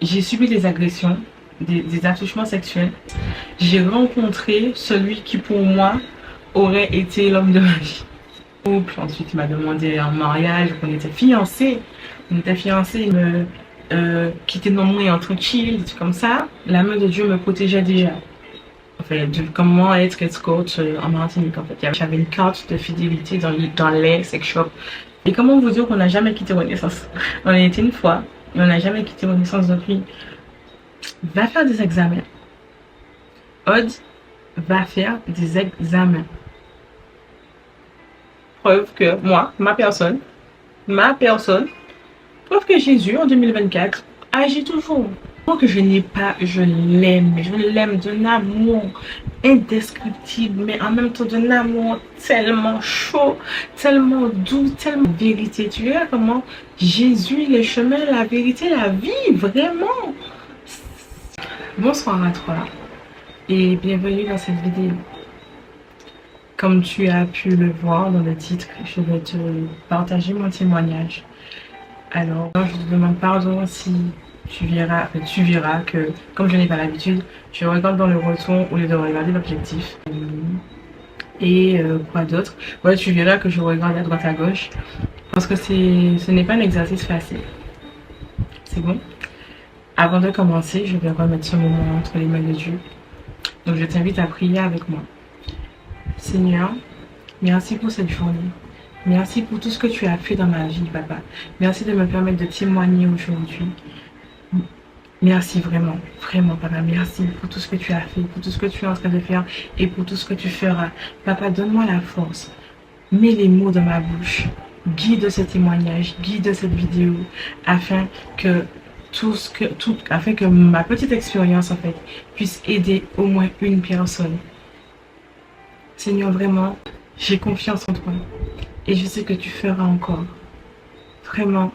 j'ai subi des agressions, des attouchements sexuels. J'ai rencontré celui qui pour moi aurait été l'homme de ma vie. Ensuite, il m'a demandé un mariage, on était fiancés. On était fiancés, il me quittait non moins entre chill, des trucs comme ça. La main de Dieu me protégeait déjà. Enfin, de comment être escorte en Martinique, en fait. J'avais une carte de fidélité dans les sex shops. Et comment vous dire qu'on n'a jamais quitté Renaissance? On a été une fois, mais on n'a jamais quitté Renaissance depuis. Va faire des examens. Odd va faire des examens. Preuve que moi, ma personne, preuve que Jésus en 2024 agit toujours. Que je n'ai pas, je l'aime d'un amour indescriptible, mais en même temps d'un amour tellement chaud, tellement doux, tellement vérité. Tu verras comment Jésus, le chemin, la vérité, la vie, vraiment. Bonsoir à toi et bienvenue dans cette vidéo. Comme tu as pu le voir dans le titre, je vais te partager mon témoignage. Alors, je te demande pardon si tu verras que, comme je n'ai pas l'habitude, je regarde dans le retour au lieu de regarder l'objectif. Et quoi d'autre? Ouais, tu verras que je regarde à droite à gauche parce que ce n'est pas un exercice facile. C'est bon? Avant de commencer, je vais remettre ce moment entre les mains de Dieu. Donc, je t'invite à prier avec moi. Seigneur, merci pour cette journée. Merci pour tout ce que tu as fait dans ma vie, papa. Merci de me permettre de témoigner aujourd'hui. Merci vraiment, vraiment, papa. Merci pour tout ce que tu as fait, pour tout ce que tu es en train de faire et pour tout ce que tu feras. Papa, donne-moi la force. Mets les mots dans ma bouche. Guide ce témoignage, guide cette vidéo afin que afin que ma petite expérience, en fait, puisse aider au moins une personne. Seigneur, vraiment, j'ai confiance en toi. Et je sais que tu feras encore. Vraiment,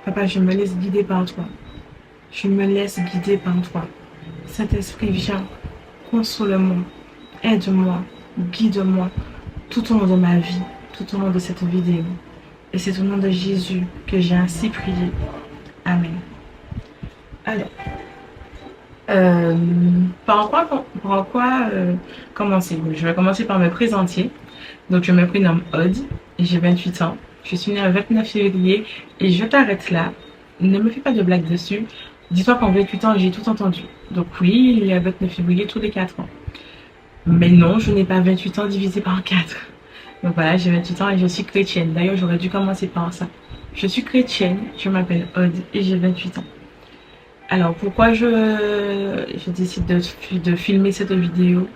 papa, je me laisse guider par toi. Je me laisse guider par toi. Saint-Esprit, viens, console-moi, aide-moi, guide-moi tout au long de ma vie, tout au long de cette vidéo. Et c'est au nom de Jésus que j'ai ainsi prié. Amen. Alors, par quoi commencer? Je vais commencer par me présenter. Donc, je me prénomme Odd et j'ai 28 ans. Je suis née le 29 février et je t'arrête là. Ne me fais pas de blagues dessus. Dis-toi qu'en 28 ans, j'ai tout entendu. Donc oui, il y a 29 février tous les 4 ans. Mais non, je n'ai pas 28 ans divisé par 4. Donc voilà, j'ai 28 ans et je suis chrétienne. D'ailleurs, j'aurais dû commencer par ça. Je suis chrétienne, je m'appelle Odd et j'ai 28 ans. Alors, pourquoi je décide de filmer cette vidéo?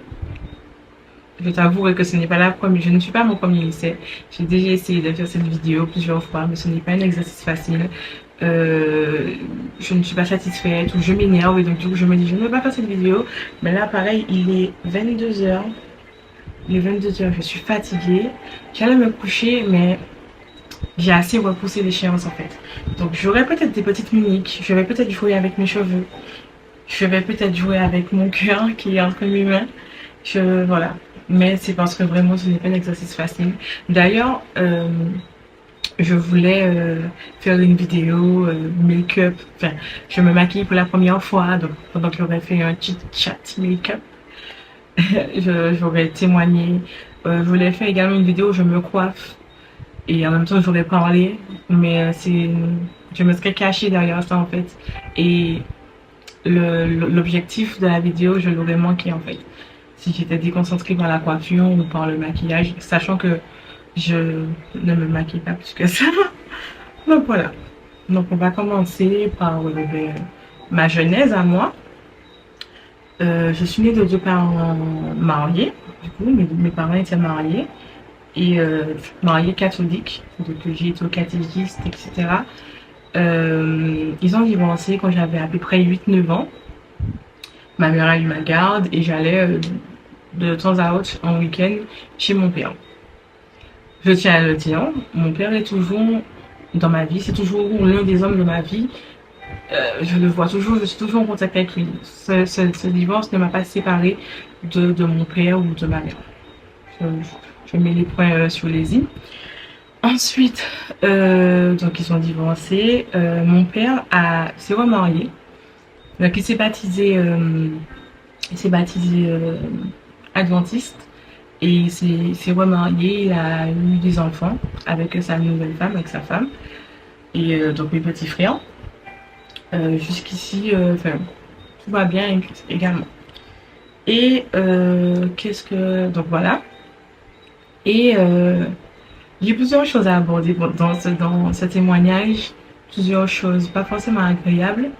Je t'avouerai que ce n'est pas la première, je ne suis pas mon premier essai. J'ai déjà essayé de faire cette vidéo plusieurs fois, mais ce n'est pas un exercice facile. Je ne suis pas satisfaite ou je m'énerve et donc du coup je me dis je ne veux pas faire cette vidéo. Mais là pareil, il est 22h. Il est 22h, je suis fatiguée. J'allais me coucher mais j'ai assez repoussé l'échéance en fait. Donc j'aurai peut-être des petites mimiques, je vais peut-être jouer avec mes cheveux. Je vais peut-être jouer avec mon cœur qui est entre mes mains. Voilà. Mais c'est parce que vraiment ce n'est pas un exercice facile. D'ailleurs, je voulais faire une vidéo make-up. Enfin, je me maquille pour la première fois. Donc, pendant que j'aurais fait un petit chat make-up, j'aurais témoigné. Je voulais faire également une vidéo où je me coiffe. Et en même temps, j'aurais parlé. Mais je me serais cachée derrière ça, en fait. Et l'objectif de la vidéo, je l'aurais manqué, en fait. Si j'étais déconcentrée par la coiffure ou par le maquillage, sachant que je ne me maquille pas plus que ça. Donc voilà. Donc on va commencer par ma genèse à moi. Je suis née de 2 parents mariés. Du coup, mes parents étaient mariés. Et mariés catholiques. Donc j'ai été au catéchisme, etc. Ils ont divorcé quand j'avais à peu près 8-9 ans. Ma mère a eu ma garde et j'allais de temps à autre en week-end chez mon père. Je tiens à le dire, mon père est toujours dans ma vie, c'est toujours l'un des hommes de ma vie. Je le vois toujours, je suis toujours en contact avec lui. Ce divorce ne m'a pas séparée de mon père ou de ma mère. Je mets les points sur les i. Ensuite, donc ils sont divorcés. Mon père s'est remarié Donc il s'est baptisé adventiste et il s'est remarié, il a eu des enfants avec sa nouvelle femme, avec sa femme et donc mes petits frères. Jusqu'ici, tout va bien également. Et qu'est-ce que... Donc voilà. Et j'ai plusieurs choses à aborder dans ce témoignage. Plusieurs choses pas forcément agréables.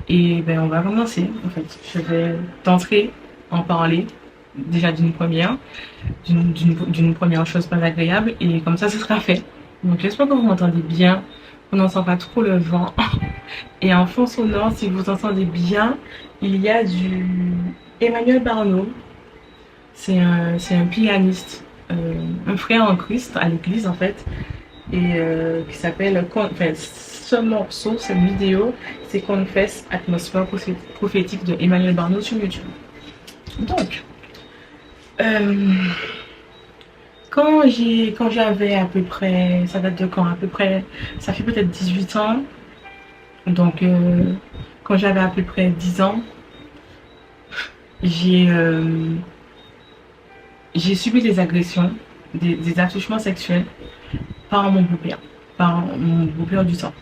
Et ben on va commencer en fait. Je vais d'entrer en parler déjà d'une première chose pas agréable et comme ça ce sera fait. Donc j'espère que vous m'entendez bien. On n'entend pas trop le vent. Et en fond sonore, si vous entendez bien, il y a du Emmanuel Barneau. C'est un pianiste, un frère en Christ à l'église en fait, et qui s'appelle, enfin, ce morceau, cette vidéo, c'est Confess, atmosphère prophétique de Emmanuel Barneau sur YouTube. Donc, quand j'avais à peu près, ça date de quand? À peu près, ça fait peut-être 18 ans. Donc, quand j'avais à peu près 10 ans, j'ai subi des agressions, des attouchements sexuels par mon beau-père du sang.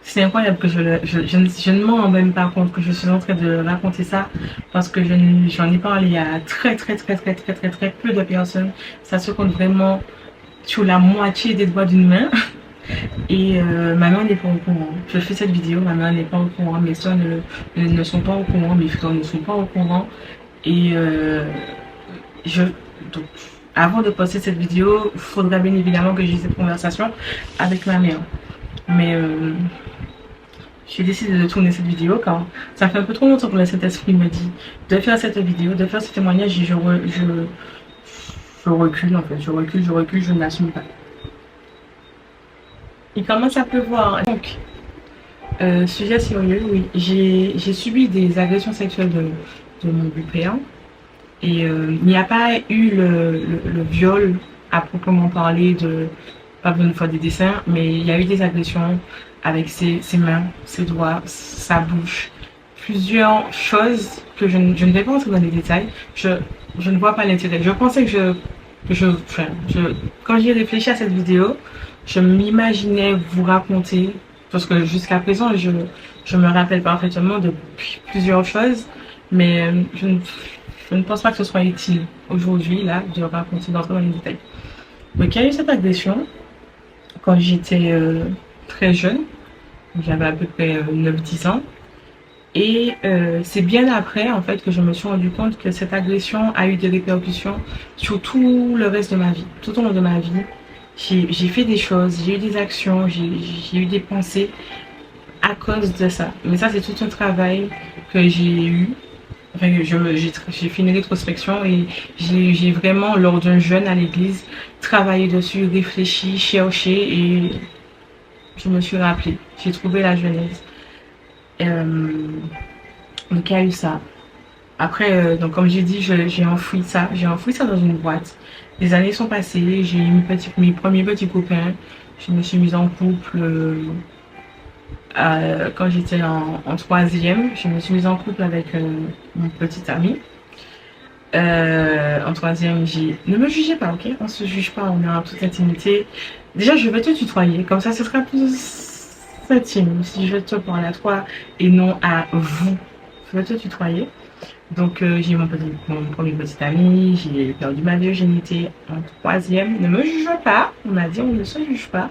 C'est incroyable que je ne m'en rends même pas compte que je suis en train de raconter ça parce que j'en ai parlé à très peu de personnes. Ça se compte vraiment sur la moitié des doigts d'une main. Et ma mère n'est pas au courant. Je fais cette vidéo, ma mère n'est pas au courant, mes soeurs ne sont pas au courant, mes frères ne sont pas au courant. Et donc, avant de poster cette vidéo, il faudrait bien évidemment que j'ai cette conversation avec ma mère. Mais j'ai décidé de tourner cette vidéo car ça fait un peu trop longtemps que le Saint-Esprit me dit de faire cette vidéo, de faire ce témoignage et je recule en fait, je recule, je ne l'assume pas. Il commence à pleuvoir. Donc, sujet sérieux, oui. J'ai subi des agressions sexuelles de mon beau-père. Et il n'y a pas eu le viol à proprement parler, pas besoin de faire des dessins, mais il y a eu des agressions avec ses mains, ses doigts, sa bouche. Plusieurs choses que je ne vais pas entrer dans les détails. Je ne vois pas l'intérêt. Je pensais quand j'ai réfléchi à cette vidéo, je m'imaginais vous raconter, parce que jusqu'à présent, je me rappelle parfaitement de plusieurs choses, mais je ne pense pas que ce soit utile aujourd'hui, là, de raconter d'entrer dans les détails. Donc, il y a eu cette agression quand j'étais très jeune, j'avais à peu près 9-10 ans. Et c'est bien après, en fait, que je me suis rendu compte que cette agression a eu des répercussions sur tout le reste de ma vie. Tout au long de ma vie, j'ai fait des choses, j'ai eu des actions, j'ai eu des pensées à cause de ça. Mais ça, c'est tout un travail que j'ai eu. Enfin, j'ai fait une rétrospection et j'ai vraiment, lors d'un jeûne à l'église, travaillé dessus, réfléchi, cherché et je me suis rappelé. J'ai trouvé la genèse. Donc il y a eu ça. Après, donc comme j'ai dit, j'ai enfoui ça. J'ai enfoui ça dans une boîte. Les années sont passées, j'ai eu mes premiers petits copains. Je me suis mise en couple quand j'étais en troisième. Je me suis mise en couple avec mon petit ami. En troisième, ne me jugez pas, ok? On se juge pas, on est en toute intimité. Déjà, je vais te tutoyer, comme ça, ce sera plus intime si je te parle à toi et non à vous. Je vais te tutoyer. Donc, j'ai mon premier petit ami, j'ai perdu ma virginité en troisième. Ne me juge pas, on a dit on ne se juge pas.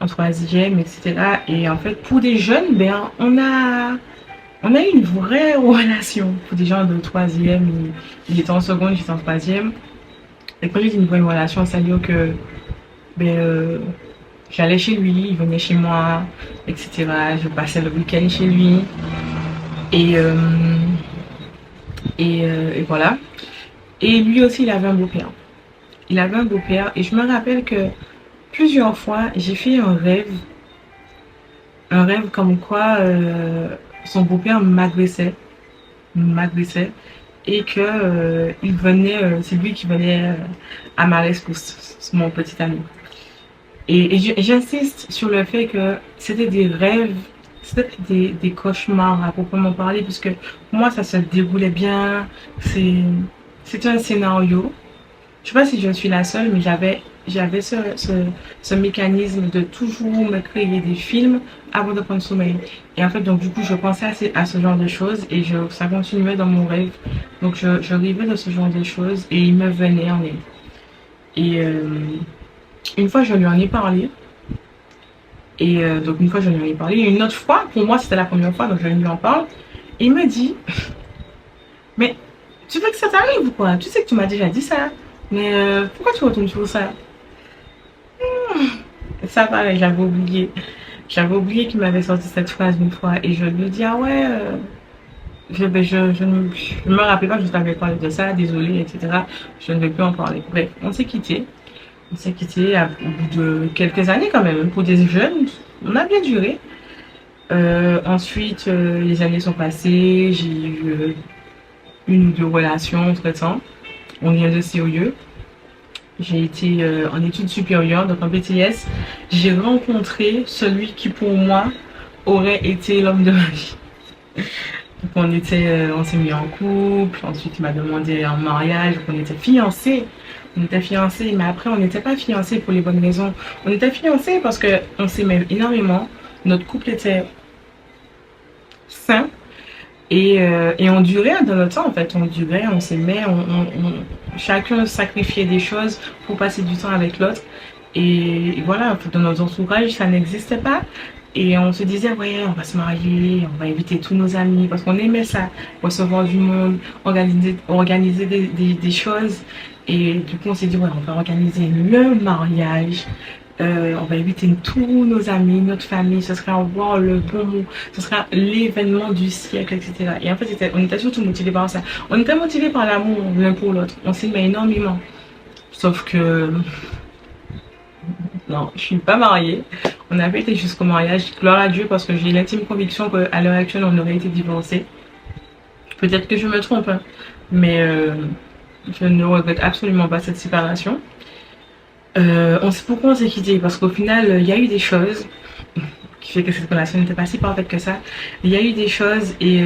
En troisième, etc. Et en fait, pour des jeunes, ben, on a eu une vraie relation. Pour des gens de troisième, il était en seconde, j'étais en troisième. Et quand j'ai dit une vraie relation, c'est-à-dire que ben, j'allais chez lui, il venait chez moi, etc. Je passais le week-end chez lui. Et voilà. Et lui aussi, il avait un beau-père. Il avait un beau-père. Et je me rappelle que plusieurs fois, j'ai fait un rêve. Un rêve comme quoi son beau-père m'agressait. Et que il venait, c'est lui qui venait à ma rescousse, mon petit ami. Et j'insiste sur le fait que c'était des rêves c'était des cauchemars à proprement parler, puisque pour moi, ça se déroulait bien. C'est, c'était un scénario. Je sais pas si je suis la seule, mais j'avais ce mécanisme de toujours me créer des films avant de prendre sommeil. Et en fait, donc du coup, je pensais à ce genre de choses et ça continuait dans mon rêve. Donc je rêvais de ce genre de choses et il me venait en aide. Et une fois, je lui en ai parlé. Et donc une fois, je lui en ai parlé. Et une autre fois, pour moi, c'était la première fois, donc je lui en parle. Et il me dit, mais tu veux que ça t'arrive ou quoi? Tu sais que tu m'as déjà dit ça. Mais pourquoi tu retournes sur ça? Ça, pareil, j'avais oublié. J'avais oublié qu'il m'avait sorti cette phrase une fois. Et je lui ai dit, ah ouais, je ne me rappelais pas que je t'avais parlé de ça, désolé, etc. Je ne vais plus en parler. Bref, on s'est quitté. On s'est quitté au bout de quelques années quand même. Pour des jeunes, on a bien duré. Ensuite, les années sont passées. J'ai eu une ou deux relations entre-temps. On vient de sérieux. J'ai été en études supérieures, donc en BTS. J'ai rencontré celui qui pour moi aurait été l'homme de ma vie. Donc on s'est mis en couple, ensuite il m'a demandé en mariage, donc on était fiancés. On était fiancés, mais après on n'était pas fiancés pour les bonnes raisons. On était fiancés parce que on s'aimait énormément. Notre couple était sain et on durait dans notre temps en fait. On durait, on s'aimait, chacun sacrifiait des choses pour passer du temps avec l'autre. Et voilà, dans notre entourage, ça n'existait pas. Et on se disait, ouais, on va se marier, on va inviter tous nos amis, parce qu'on aimait ça, recevoir du monde, organiser des choses. Et du coup, on s'est dit, ouais, on va organiser le mariage. On va inviter tous nos amis, notre famille, ce sera voir le bon mot, ce sera l'événement du siècle, etc. Et en fait, on était surtout motivés par ça. On était motivés par l'amour l'un pour l'autre. On s'aimait énormément. Sauf que non, je suis pas mariée. On avait été jusqu'au mariage. Gloire à Dieu parce que j'ai l'intime conviction qu'à l'heure actuelle, on aurait été divorcés. Peut-être que je me trompe, hein, mais je ne regrette absolument pas cette séparation. Pourquoi on s'est quitté? Parce qu'au final, il y a eu des choses qui fait que cette relation n'était pas si parfaite que ça. Il y a eu des choses et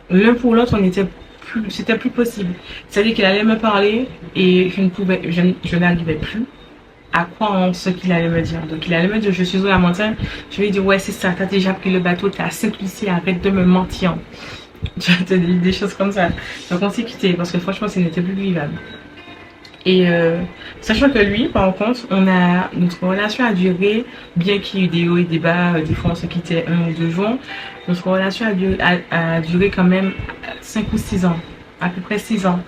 l'un pour l'autre, c'était plus possible. C'est-à-dire qu'il allait me parler et je n'arrivais plus à croire en ce qu'il allait me dire. Donc il allait me dire, je suis sur la montagne. Je lui ai dit, ouais, c'est ça, t'as déjà pris le bateau, t'es à Saint-Lucie, arrête de me mentir. Tu as des choses comme ça. Donc on s'est quitté parce que franchement, ce n'était plus vivable. Et sachant que lui, par contre, notre relation a duré, bien qu'il y ait eu des hauts et des bas, des fois on se quittait 1 ou 2 jours, notre relation a duré quand même 5 ou 6 ans, à peu près 6 ans,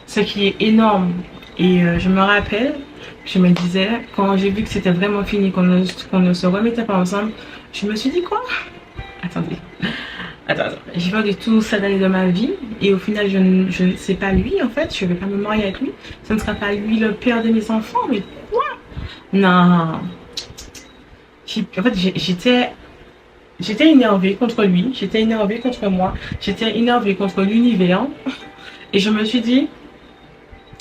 ce qui est énorme. Et je me rappelle, je me disais, quand j'ai vu que c'était vraiment fini, qu'on ne se remettait pas ensemble, je me suis dit quoi? Attendez. Attends. J'ai perdu tout ça d'années de ma vie et au final, je ne sais pas lui en fait. Je ne vais pas me marier avec lui. Ce ne sera pas lui le père de mes enfants. Mais quoi? Non. En fait, j'étais énervée contre lui. J'étais énervée contre moi. J'étais énervée contre l'univers. Et je me suis dit,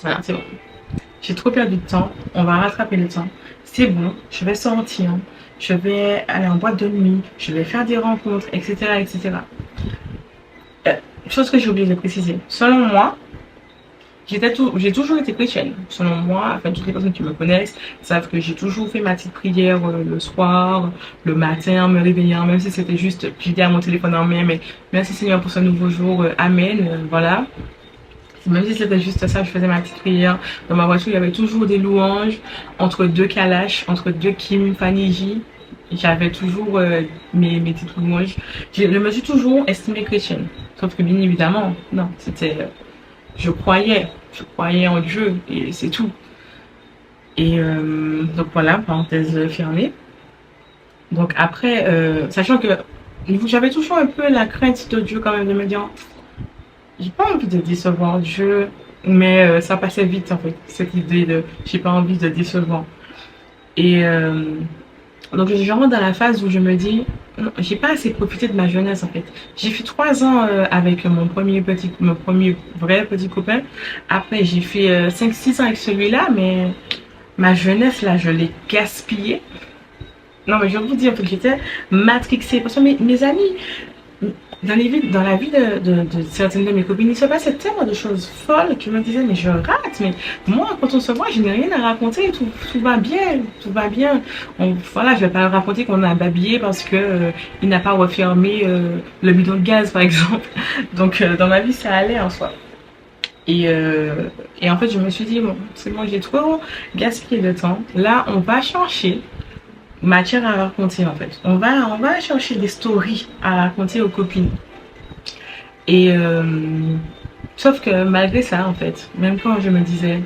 voilà, c'est bon. J'ai trop perdu de temps. On va rattraper le temps. C'est bon. Je vais sortir. Je vais aller en boîte de nuit. Je vais faire des rencontres, etc., etc. Chose que j'ai oublié de préciser. Selon moi, j'ai toujours été chrétienne. Selon moi, enfin, toutes les personnes qui me connaissent savent que j'ai toujours fait ma petite prière le soir, le matin, en me réveillant, même si c'était juste, j'étais à mon téléphone en main, mais merci Seigneur pour ce nouveau jour, amen, voilà. Même si c'était juste ça, je faisais ma petite prière. Dans ma voiture, il y avait toujours des louanges entre 2 Kalash, entre 2 Kim, Fanny J. J'avais toujours mes petites louanges. Je me suis toujours estimée chrétienne. Sauf que bien évidemment, non, c'était... je croyais en Dieu et c'est tout. Et donc voilà, parenthèse fermée. Donc après, sachant que j'avais toujours un peu la crainte de Dieu quand même, de me dire, j'ai pas envie de décevoir Dieu, mais ça passait vite en fait, cette idée de j'ai pas envie de décevoir. Et donc je rentre dans la phase où je me dis, j'ai pas assez profité de ma jeunesse en fait. J'ai fait 3 ans avec mon premier vrai petit copain. Après j'ai fait 5-6 ans avec celui-là, mais ma jeunesse là, je l'ai gaspillée. Non, mais je vais vous dire, en fait, j'étais matrixée. Parce que mes amis, dans la vie de certaines de mes copines, il se passait tellement de choses folles que je me disais, mais je rate. Mais moi, quand on se voit, je n'ai rien à raconter. Tout va bien. Tout va bien. Voilà, je vais pas raconter qu'on a babillé parce que il n'a pas refermé le bidon de gaz, par exemple. Donc, dans ma vie, ça allait en soi. Et en fait, je me suis dit, bon, c'est bon, j'ai trop gaspillé de temps. Là, on va chercher matière à raconter, en fait. On va chercher des stories à raconter aux copines. Et sauf que malgré ça, en fait, même quand je me disais,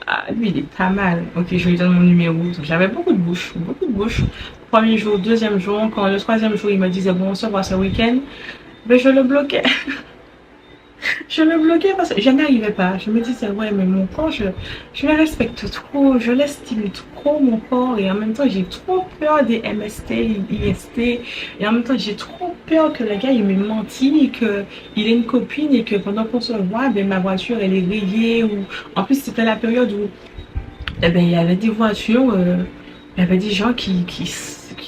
ah, lui, il est pas mal. Ok, je lui donne mon numéro. Donc, j'avais beaucoup de bouche, beaucoup de bouche. Premier jour, deuxième jour, quand le troisième jour, il me disait, bon, on se voit ce week-end, ben, je le bloquais. Je me bloquais parce que je n'arrivais pas. Je me disais, ouais, mais mon corps, je le respecte trop, je l'estime trop, mon corps. Et en même temps, j'ai trop peur des MST, IST. Et en même temps, j'ai trop peur que le gars, il m'ait menti, et qu'il ait une copine et que pendant qu'on se voit, ben, ma voiture, elle est rayée. Ou... En plus, c'était la période où eh ben, il y avait des voitures, il y avait des gens qui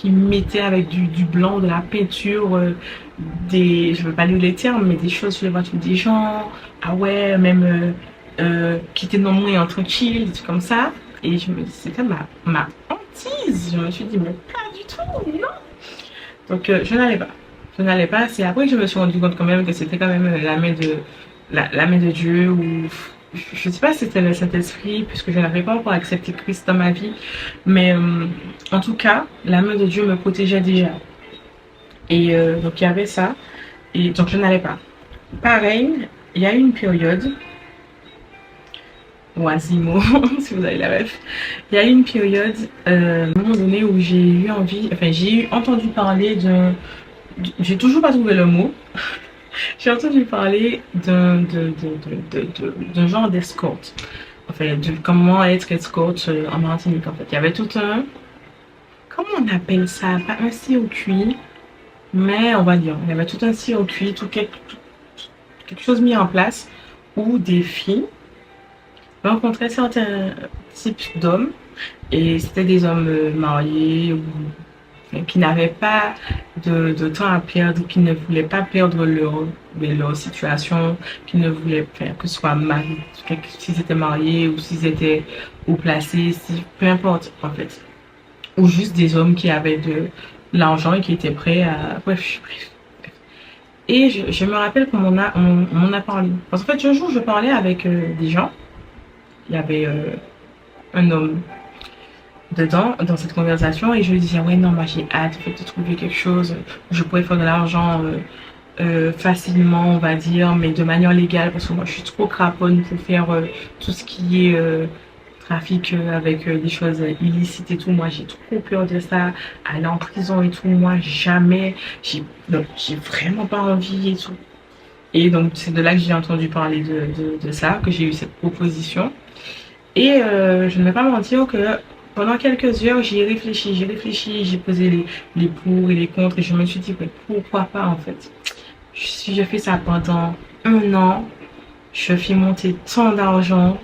mettaient avec du blanc, de la peinture, je veux pas lire les termes, mais des choses sur les voitures des gens. Ah ouais, même qui étaient non moins tranquille, des trucs comme ça. Et c'était ma hantise. Je me suis dit, mais pas du tout, non. Donc je n'allais pas. Je n'allais pas. C'est après que je me suis rendu compte quand même que c'était quand même la main de Dieu, ou je ne sais pas si c'était le Saint-Esprit, puisque je n'avais pas encore accepté Christ dans ma vie, mais en tout cas, la main de Dieu me protégeait déjà. Et donc il y avait ça, et donc je n'allais pas. Pareil, il y a eu une période, Oisimo, si vous avez la ref, il y a eu une période, à un moment donné, où j'ai eu envie, enfin j'ai entendu parler j'ai toujours pas trouvé le mot. J'ai entendu parler d'un genre d'escorte. Enfin, de comment être escorte en Martinique, en fait. Il y avait tout un... Comment on appelle ça? Pas un circuit, mais on va dire, il y avait tout un circuit, quelque chose mis en place où des filles rencontraient certains types d'hommes. Et c'était des hommes mariés ou qui n'avaient pas de temps à perdre, qui ne voulaient pas perdre leur situation, qui ne voulaient faire que ce soit mari, s'ils étaient mariés ou s'ils étaient haut placés, peu importe en fait. Ou juste des hommes qui avaient de l'argent et qui étaient prêts à... Bref, bref. Et je me rappelle qu'on m'en a parlé. Parce qu'en fait, un jour, je parlais avec des gens. Il y avait un homme dedans, dans cette conversation, et je lui disais, ouais, non, moi j'ai hâte en fait, de trouver quelque chose, je pourrais faire de l'argent facilement, on va dire, mais de manière légale, parce que moi je suis trop craponne pour faire tout ce qui est trafic avec des choses illicites et tout. Moi j'ai trop peur de ça, aller en prison et tout. Moi jamais, donc j'ai vraiment pas envie et tout. Et donc c'est de là que j'ai entendu parler de ça, que j'ai eu cette proposition. Et je ne vais pas mentir que pendant quelques heures, j'y ai réfléchi, j'ai posé les pour et les contre, et je me suis dit, mais pourquoi pas en fait? Si je fais ça pendant un an, je fais monter tant d'argent,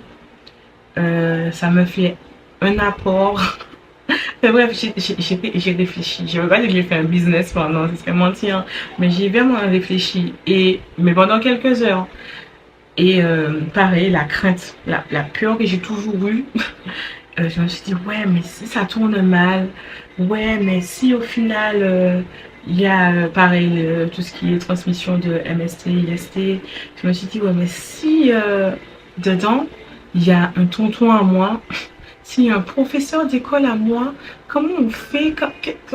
ça me fait un apport. Mais bref, j'ai réfléchi. Je veux pas dire que j'ai fait un business pendant, ce serait mentir, mais j'ai vraiment réfléchi. Mais pendant quelques heures. Et pareil, la crainte, la peur que j'ai toujours eue. Je me suis dit, ouais, mais si ça tourne mal, ouais, mais si au final, il y a, pareil, tout ce qui est transmission de MST, IST, je me suis dit, ouais, mais si dedans, il y a un tonton à moi, s'il y a un professeur d'école à moi, comment on fait?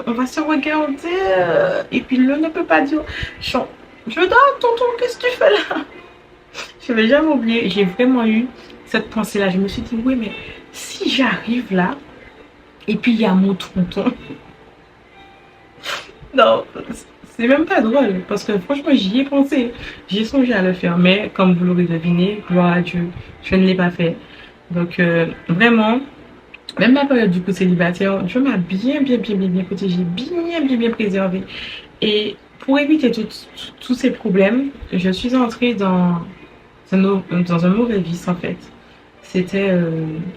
On va se regarder, et puis l'un ne peut pas dire, je dors, tonton, qu'est-ce que tu fais là? Je vais jamais oublier, j'ai vraiment eu cette pensée-là. Je me suis dit, oui, mais si j'arrive là, et puis il y a mon tonton. Non, c'est même pas drôle, parce que franchement, j'y ai pensé. J'ai songé à le faire, mais comme vous l'aurez deviné, gloire à Dieu, je ne l'ai pas fait. Donc, vraiment, même la période du coup célibataire, Dieu m'a bien protégée, bien préservée. Et pour éviter tous ces problèmes, je suis entrée dans un mauvais vice en fait. C'était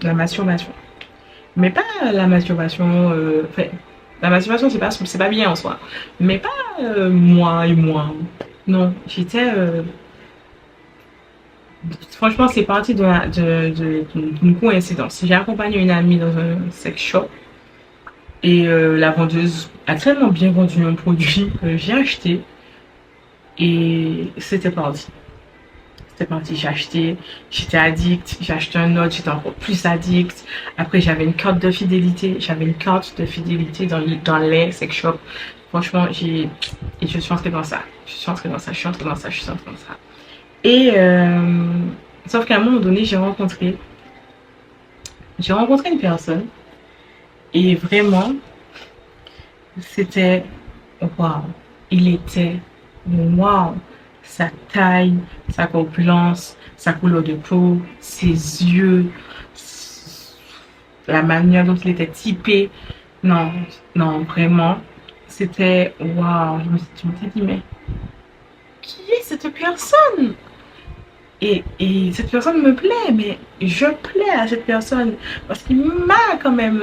la masturbation. Mais pas la masturbation, enfin, La masturbation, c'est pas bien en soi. Mais pas moi et moi. Non, j'étais... franchement, c'est parti d'une coïncidence. J'ai accompagné une amie dans un sex shop et la vendeuse a tellement bien vendu mon produit que j'ai acheté et c'était parti. C'était parti, j'ai acheté, j'étais addict, j'ai acheté un autre, j'étais encore plus addict. Après, j'avais une carte de fidélité, dans les sex shops. Franchement, et je suis entrée dans ça. Je suis entrée dans ça, je suis entrée dans ça, je suis entrée dans ça. Et, sauf qu'à un moment donné, j'ai rencontré une personne et vraiment, c'était waouh. Il était waouh. Sa taille, sa corpulence, sa couleur de peau, ses yeux, la manière dont il était typé. Non, non, vraiment, c'était waouh. Je me suis dit, mais qui est cette personne? Et cette personne me plaît, mais je plais à cette personne parce qu'il m'a quand même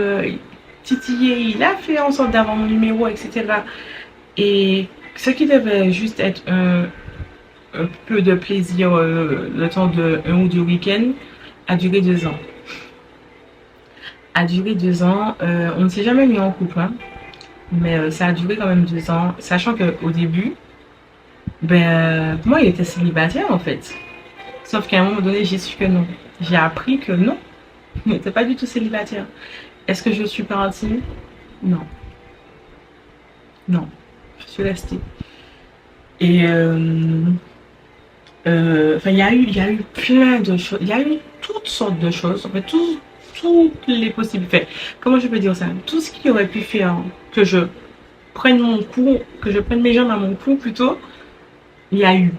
titillé, il a fait en sorte d'avoir mon numéro, etc. Et ce qui devait juste être un peu de plaisir le temps de un ou deux week-ends a duré 2 ans. A duré 2 ans. On ne s'est jamais mis en couple, hein, mais ça a duré quand même 2 ans, sachant qu'au début, pour moi, il était célibataire en fait. Sauf qu'à un moment donné, j'ai su que non. J'ai appris que non, il n'était pas du tout célibataire. Est-ce que je suis partie? Non, non, je suis restée. Et il y a eu plein de choses. Il y a eu toutes sortes de choses. En fait, toutes les possibles. Enfin, comment je peux dire ça? Tout ce qui aurait pu faire que je prenne mon cou, que je prenne mes jambes à mon cou plutôt, il y a eu.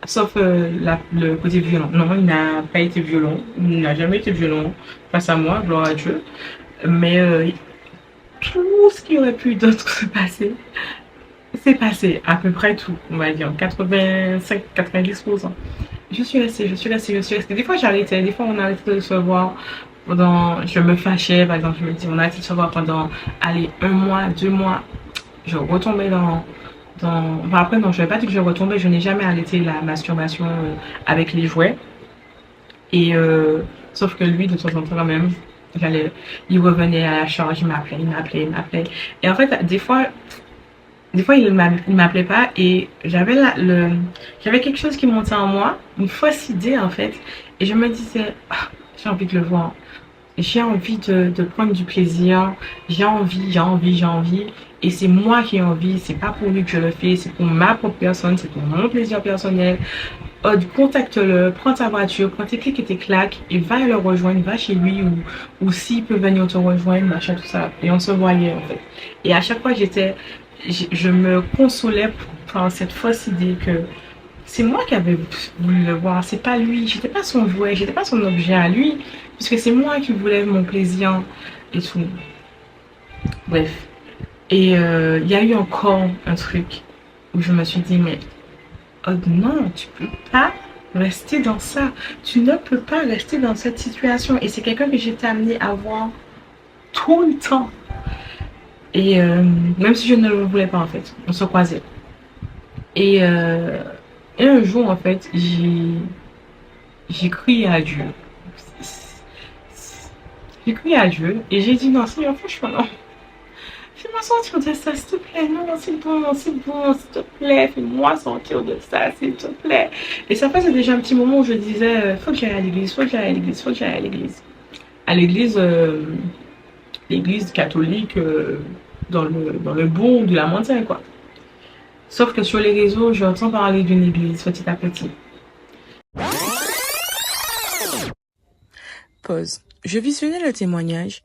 Sauf le côté violent. Non, il n'a pas été violent. Il n'a jamais été violent face à moi, gloire à Dieu. Mais tout ce qui aurait pu d'autre se passer, c'est passé. À peu près tout, on va dire. 85-90%. Je suis restée. Des fois, j'arrêtais. Des fois, on arrêtait de se voir. Je me fâchais, par exemple. Je me dis, on arrêtait de se voir pendant, allez, 1 mois, 2 mois. Je retombais enfin, après, non, je ne vais pas dire que je retombais. Je n'ai jamais arrêté la masturbation avec les jouets. Et sauf que lui, de temps en temps, quand même, il revenait à la charge, il m'appelait. Et en fait, des fois, il m'appelait pas et j'avais quelque chose qui montait en moi, une fausse idée en fait. Et je me disais, ah, j'ai envie de le voir. J'ai envie de prendre du plaisir. J'ai envie. Et c'est moi qui ai envie. C'est pas pour lui que je le fais. C'est pour ma propre personne. C'est pour mon plaisir personnel. Contacte-le, prends ta voiture, prends tes clics et tes claques et va le rejoindre, va chez lui ou s'il peut venir te rejoindre, machin, tout ça. Et on se voyait en fait. Et à chaque fois, je me consolais par cette fausse idée que c'est moi qui avais voulu le voir, c'est pas lui. J'étais pas son jouet, j'étais pas son objet à lui, puisque c'est moi qui voulais mon plaisir et tout. Bref. Et il y a eu encore un truc où je me suis dit, mais oh non, tu peux pas rester dans ça. Tu ne peux pas rester dans cette situation. Et c'est quelqu'un que j'étais amenée à voir tout le temps. Et même si je ne le voulais pas, en fait, on se croisait. Et, euh, et un jour, en fait, j'ai crié à Dieu. J'ai crié à Dieu et j'ai dit non, Seigneur, franchement, non. Fais-moi sortir de ça, s'il te plaît. Non, c'est bon, s'il te plaît. Fais-moi sortir de ça, s'il te plaît. Et ça faisait déjà un petit moment où je disais, faut que j'aille à l'église, faut que j'aille à l'église, faut que j'aille à l'église. À l'église, l'église catholique dans le bourg de la montagne, quoi. Sauf que sur les réseaux, j'entends parler d'une église petit à petit. Pause. Je visionnais le témoignage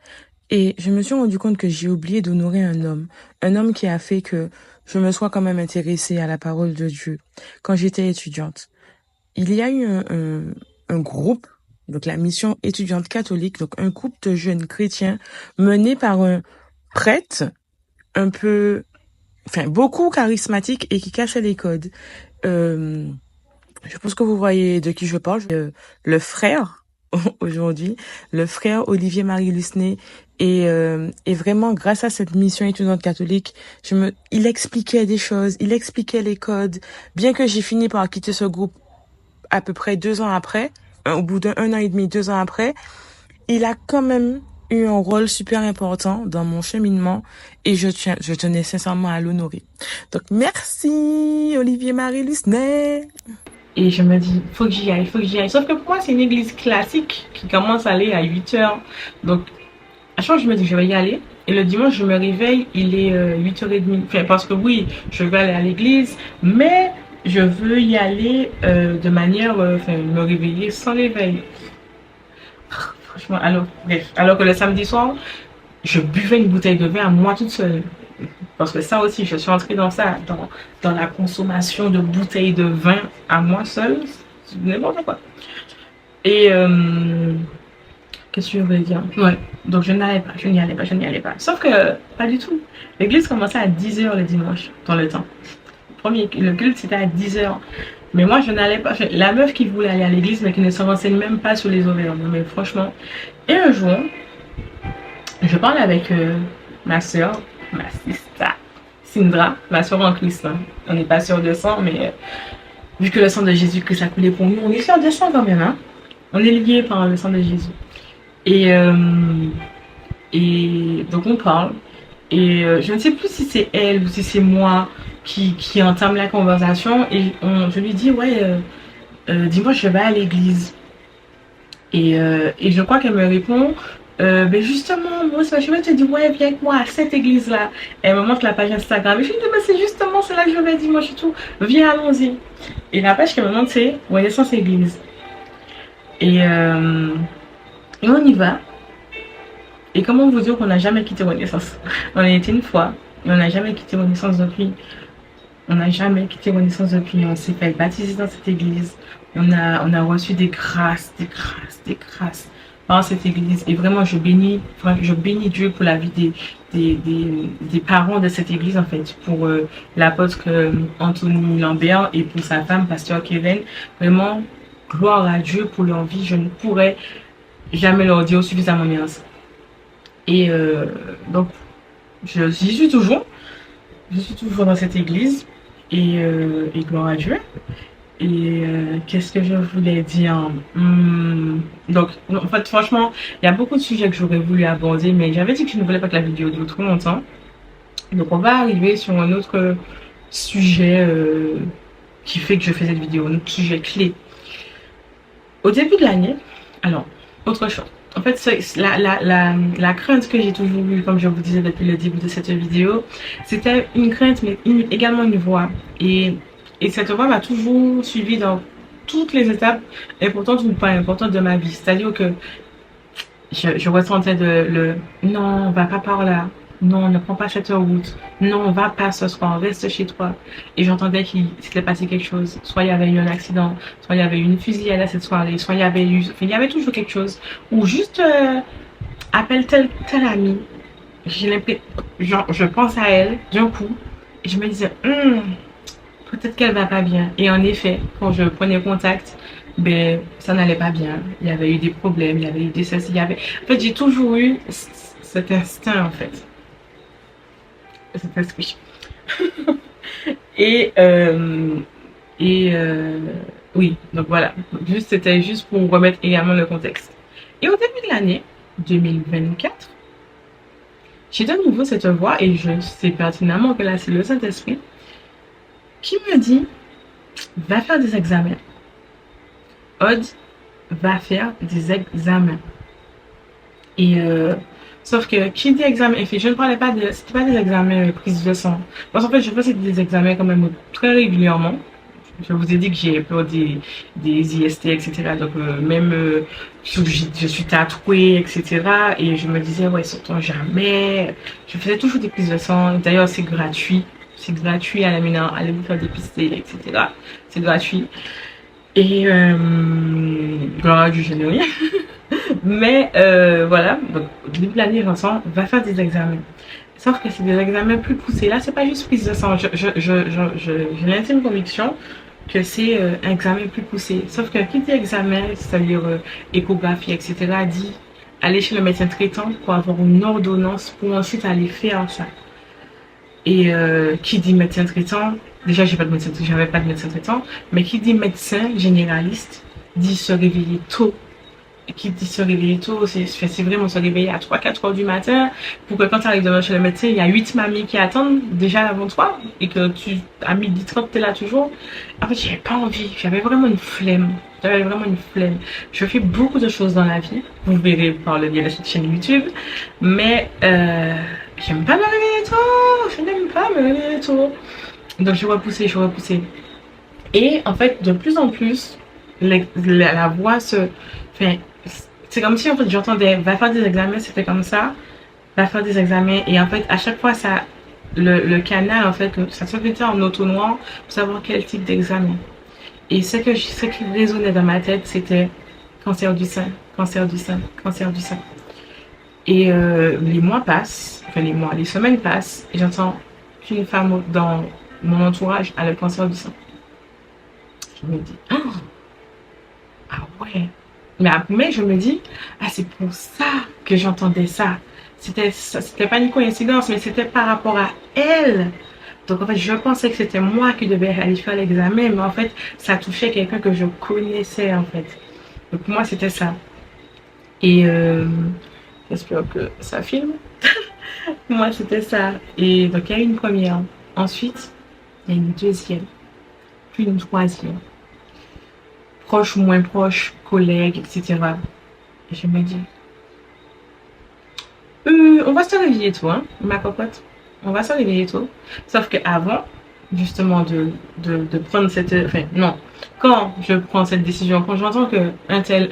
et je me suis rendu compte que j'ai oublié d'honorer un homme. Un homme qui a fait que je me sois quand même intéressée à la parole de Dieu quand j'étais étudiante. Il y a eu un groupe, donc la mission étudiante catholique, donc un groupe de jeunes chrétiens mené par un prêtre un peu, enfin beaucoup charismatique et qui cachait les codes. Je pense que vous voyez de qui je parle. Le frère aujourd'hui, le frère Olivier-Marie Lusné. Et vraiment, grâce à cette mission étudiante catholique, il expliquait des choses, il expliquait les codes. Bien que j'ai fini par quitter ce groupe à peu près 2 ans après, au bout d'un an et demi, 2 ans après, il a quand même eu un rôle super important dans mon cheminement et je tenais sincèrement à l'honorer. Donc, merci, Olivier-Marie Lusné. Et je me dis, faut que j'y aille, faut que j'y aille. Sauf que pour moi, c'est une église classique qui commence à aller à 8 heures. Donc, à chaque fois, je me dis, je vais y aller. Et le dimanche, je me réveille, il est 8h30. Enfin, parce que oui, je vais aller à l'église, mais je veux y aller de manière, enfin, me réveiller sans réveil. Franchement, alors, bref. Alors que le samedi soir, je buvais une bouteille de vin à moi toute seule. Parce que ça aussi, je suis entrée dans ça, dans la consommation de bouteilles de vin à moi seule. C'est n'importe quoi. Et qu'est-ce que je voulais dire? Ouais, donc je n'allais pas, je n'y allais pas, je n'y allais pas. Sauf que, pas du tout. L'église commençait à 10h le dimanche, dans le temps. Le culte, c'était à 10h. Mais moi, je n'allais pas. La meuf qui voulait aller à l'église, mais qui ne se renseigne même pas sur les horaires. Mais franchement. Et un jour, je parle avec ma soeur, ma sister, Sindra, ma soeur en Christ. Hein. On n'est pas sûr de sang, mais vu que le sang de Jésus-Christ a coulé pour nous, on est sûr de sang quand même. Hein. On est liés par le sang de Jésus. Et donc on parle. Et je ne sais plus si c'est elle ou si c'est moi qui entame la conversation. Et je lui dis, ouais, dis-moi, je vais à l'église. Et je crois qu'elle me répond, ben justement, moi, je vais te dire, ouais, viens avec moi à cette église-là. Elle me montre la page Instagram. Et je lui dis, ben c'est justement, c'est là que je vais dire, moi, je suis tout, viens, allons-y. Et la page qu'elle me montre, c'est Renaissance Église. Et on y va. Et comment vous dire qu'on n'a jamais quitté Renaissance? On a été une fois, mais on n'a jamais quitté Renaissance depuis. On n'a jamais quitté Renaissance depuis. On s'est fait baptiser dans cette église. On a reçu des grâces dans cette église. Et vraiment, je bénis Dieu pour la vie des parents de cette église, en fait. Pour l'apôtre Anthony Lambert et pour sa femme, pasteur Kevin. Vraiment, gloire à Dieu pour leur vie. Je ne pourrais jamais leur dire suffisamment merci. Et donc, j'y suis toujours. Je suis toujours dans cette église. Et gloire à Dieu. Et qu'est-ce que je voulais dire? Donc, en fait, franchement, il y a beaucoup de sujets que j'aurais voulu aborder, mais j'avais dit que je ne voulais pas que la vidéo dure trop longtemps. Donc, on va arriver sur un autre sujet qui fait que je fais cette vidéo, un autre sujet clé. Au début de l'année, alors, autre chose. En fait, la crainte que j'ai toujours eue, comme je vous disais depuis le début de cette vidéo, c'était une crainte, mais également une voix. Et cette voix m'a toujours suivi dans toutes les étapes importantes ou pas importantes de ma vie. C'est-à-dire que je ressentais non, on va pas par là. Non, ne prends pas cette route. Non, on va pas ce soir, reste chez toi. Et j'entendais qu'il s'était passé quelque chose. Soit il y avait eu un accident, soit il y avait eu une fusillade à cette soirée, soit il y avait toujours quelque chose. Ou juste appelle tel ami. J'ai l'impression, je pense à elle d'un coup et je me disais, peut-être qu'elle va pas bien. Et en effet, quand je prenais contact, ben ça n'allait pas bien. Il y avait eu des problèmes, il y avait eu des ceci, En fait, j'ai toujours eu cet instinct en fait. Cet esprit. et oui, donc voilà. C'était juste pour remettre également le contexte. Et au début de l'année 2024, j'ai de nouveau cette voix et je sais pertinemment que là c'est le Saint-Esprit qui me dit, va faire des examens. Odd va faire des examens. Et sauf que qui dit examen, et je ne parlais pas c'était pas des examens prise de sang. Parce qu'en fait, je faisais des examens quand même très régulièrement. Je vous ai dit que j'ai peur des IST, etc. Donc même je suis tatouée, etc. Et je me disais, ouais, surtout jamais. Je faisais toujours des prises de sang. D'ailleurs, c'est gratuit. C'est gratuit à la mine, allez vous faire dépister, etc. C'est gratuit. Et gloire à Dieu, je n'ai rien. Mais voilà, donc au début de l'année, Vincent va faire des examens. Sauf que c'est des examens plus poussés. Là, c'est pas juste prise de sang. J'ai l'intime conviction que c'est un examen plus poussé. Sauf que qui dit examen, c'est-à-dire échographie, etc., dit aller chez le médecin traitant pour avoir une ordonnance pour ensuite aller faire ça. Et qui dit médecin traitant, déjà j'avais pas de médecin traitant, mais qui dit médecin généraliste dit se réveiller tôt. Qui dit se réveiller tôt, c'est vraiment se réveiller à 3-4 heures du matin pour que quand tu arrives devant chez le médecin, il y a 8 mamies qui attendent déjà avant toi et que tu, à 12h30, tu es là toujours. En fait, j'avais pas envie, j'avais vraiment une flemme. J'avais vraiment une flemme. Je fais beaucoup de choses dans la vie, vous verrez par le biais de cette chaîne YouTube, mais j'aime pas me réveiller tôt, je n'aime pas me réveiller tôt. Donc je repoussais. Et en fait, de plus en plus, la voix se... Enfin, c'est comme si en fait j'entendais va faire des examens, c'était comme ça, va faire des examens et en fait à chaque fois ça le canal en fait ça se mettait en auto noir pour savoir quel type d'examen. Et ce qui résonnait dans ma tête c'était cancer du sein, cancer du sein, cancer du sein. Et les mois passent, enfin les semaines passent et j'entends qu'une femme dans mon entourage a le cancer du sein. Je me dis oh, ah ouais. Mais je me dis, ah, c'est pour ça que j'entendais ça. C'était pas une coïncidence, mais c'était par rapport à elle. Donc, en fait, je pensais que c'était moi qui devais aller faire l'examen, mais en fait, ça touchait quelqu'un que je connaissais, en fait. Donc, moi, c'était ça. Et j'espère que ça filme. Moi, c'était ça. Et donc, il y a eu une première. Ensuite, il y a une deuxième. Puis une troisième. Proche ou moins proche, collègues, etc. Et je me dis, on va se réveiller tôt, hein, ma cocotte. On va se réveiller tôt. Sauf qu'avant, justement, de prendre cette... Enfin, non. Quand je prends cette décision, quand j'entends que un tel